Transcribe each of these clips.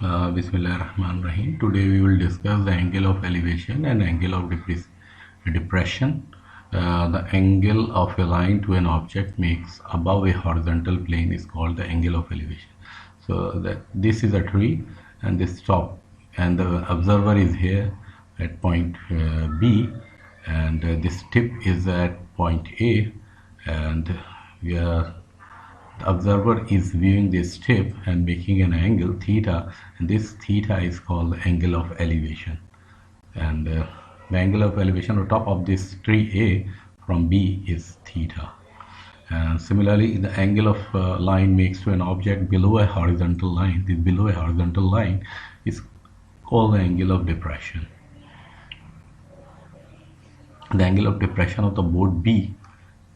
Bismillahirrahmanirrahim. Today we will discuss the angle of elevation and angle of depression. The angle of a line to an object makes above a horizontal plane is called the angle of elevation. So this is a tree and this top, and the observer is here at point B, and this tip is at point A, and the observer is viewing this tip and making an angle theta, and this theta is called the angle of elevation. And the angle of elevation on top of this tree A from B is theta. And similarly, the angle of line makes to an object below a horizontal line. This below a horizontal line is called the angle of depression. The angle of depression of the board B,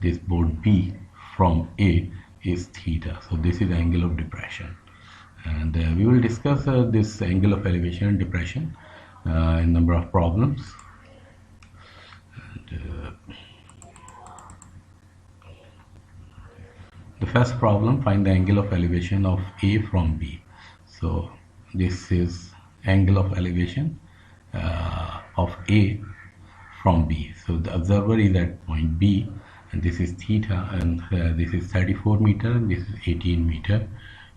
this board B from A, is theta. So this is the angle of depression, and we will discuss this angle of elevation and depression in number of problems. And, the first problem, find the angle of elevation of A from B. So this is angle of elevation of A from B. So the observer is at point B, and this is theta, and this is 34 meter, and this is 18 meter,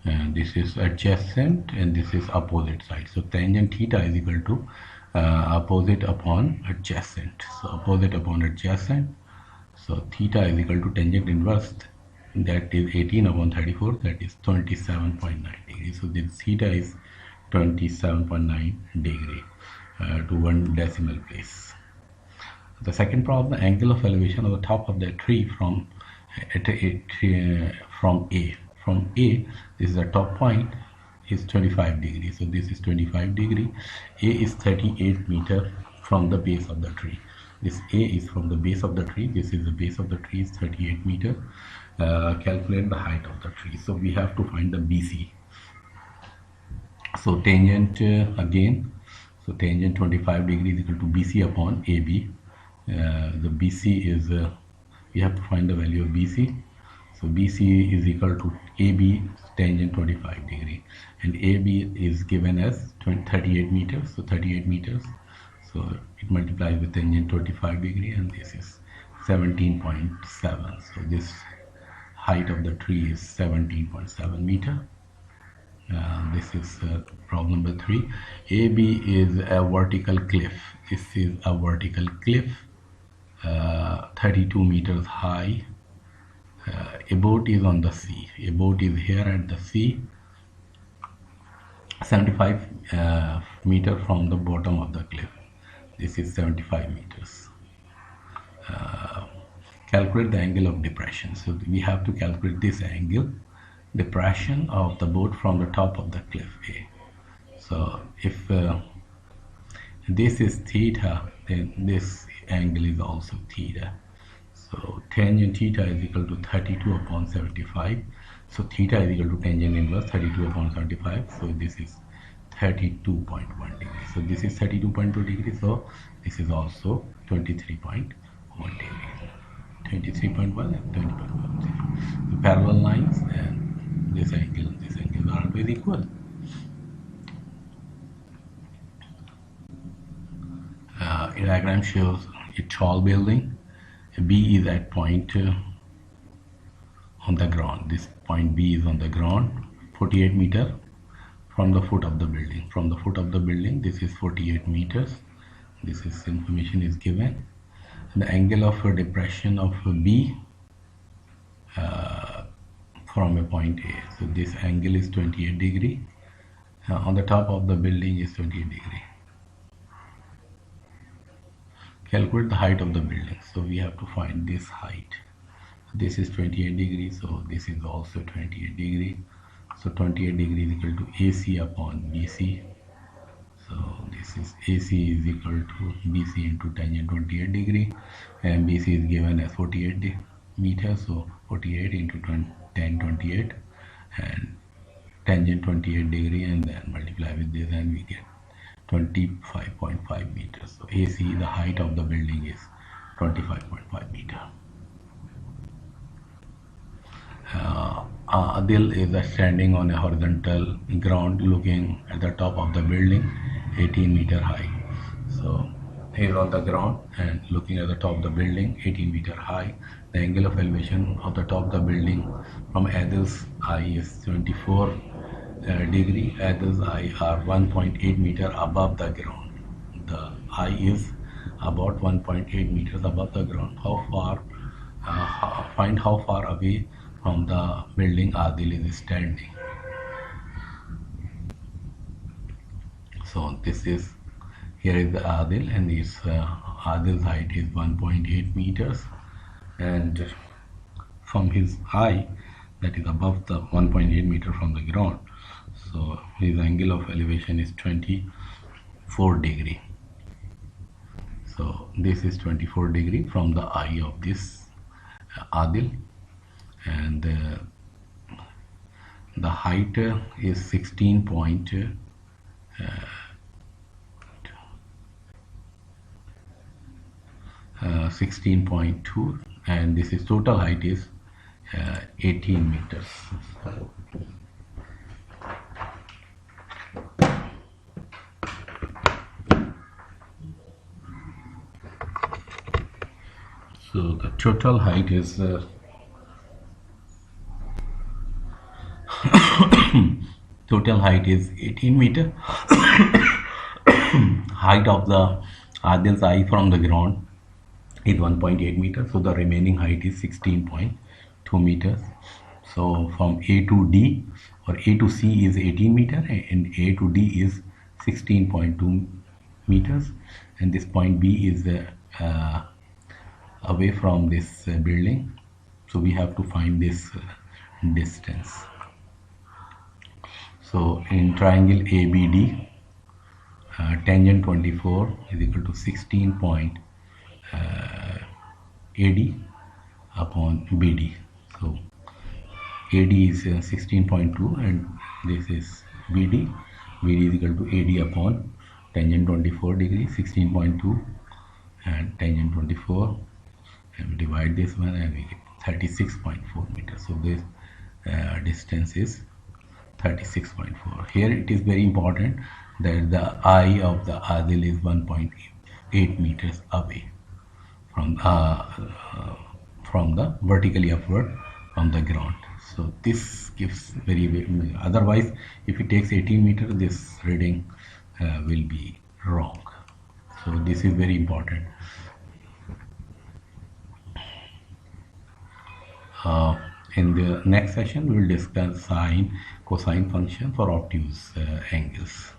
and this is adjacent, and this is opposite side. So tangent theta is equal to opposite upon adjacent. So opposite upon adjacent, so theta is equal to tangent inverse, that is 18 upon 34, that is 27.9 degrees. So this theta is 27.9 degree to one decimal place. The second problem, the angle of elevation of the top of the tree from A. From A, this is the top point, is 25 degrees. So this is 25 degree. A is 38 meter from the base of the tree. This A is from the base of the tree. This is the base of the tree is 38 meter. Calculate the height of the tree. So we have to find the BC. So tangent again. So tangent 25 degrees equal to BC upon AB. The BC is we have to find the value of BC. So BC is equal to AB tangent 25 degree, and AB is given as 38 meters. So 38 meters. So it multiplies with tangent 25 degree, and this is 17.7. So this height of the tree is 17.7 meter. This is problem number 3. AB is a vertical cliff. This is a vertical cliff, 32 meters high. A boat is on the sea. A boat is here at the sea, 75 meter from the bottom of the cliff. This is 75 meters. Calculate the angle of depression. So we have to calculate this angle, depression of the boat from the top of the cliff A. So if this is theta, then this angle is also theta. So tangent theta is equal to 32 upon 75. So theta is equal to tangent inverse 32 upon 75. So this is 32.1 degrees. So this is 32.2 degrees. So this is also 23.1 degree. 23.1 and 20.1. The parallel lines and this angle are always equal. A diagram shows a tall building. B is at point on the ground. This point B is on the ground, 48 meter from the foot of the building. From the foot of the building, this is 48 meters. This is information is given. The angle of depression of B from a point A. So this angle is 28 degree. On the top of the building is 28 degree. Calculate the height of the building. So we have to find this height. This is 28 degrees, so this is also 28 degree. So 28 degrees is equal to AC upon BC. So this is AC is equal to BC into tangent 28 degree, and BC is given as 48 meters. So 48 into 10 28, and tangent 28 degree, and then multiply with this, and we get 25.5 meters. So AC, the height of the building, is 25.5 meter. Adil is standing on a horizontal ground looking at the top of the building 18-meter high. So here on the ground and looking at the top of the building 18-meter high. The angle of elevation of the top of the building from Adil's eye is 24 degree. Adil's eye are 1.8 meter above the ground. The eye is about 1.8 meters above the ground. How far? Find how far away from the building Adil is standing. So this is, here is the Adil, and this Adil's height is 1.8 meters, and from his eye, that is above the 1.8 meter from the ground, so his angle of elevation is 24 degree. So this is 24 degree from the eye of this Adil, and the height is 16.2, and this is total height is 18 meters. So the total height is total height is 18 meter. Height of the Adil's eye from the ground is 1.8 meters, so the remaining height is 16.2 meters. So from A to D or A to C is 18 meter and A to D is 16.2 meters, and this point B is away from this building, so we have to find this distance. So in triangle ABD, tangent 24 is equal to 16 point AD upon BD. So AD is 16.2 and this is BD. BD is equal to AD upon tangent 24 degree, 16.2 and tangent 24, and we divide this one and we get 36.4 meters. So this distance is 36.4. Here it is very important that the eye of the Adil is 1.8 meters away from the vertically upward from the ground. So this gives very, otherwise if it takes 18 meters, this reading will be wrong. So this is very important. In the next session we will discuss sine, cosine function for obtuse angles.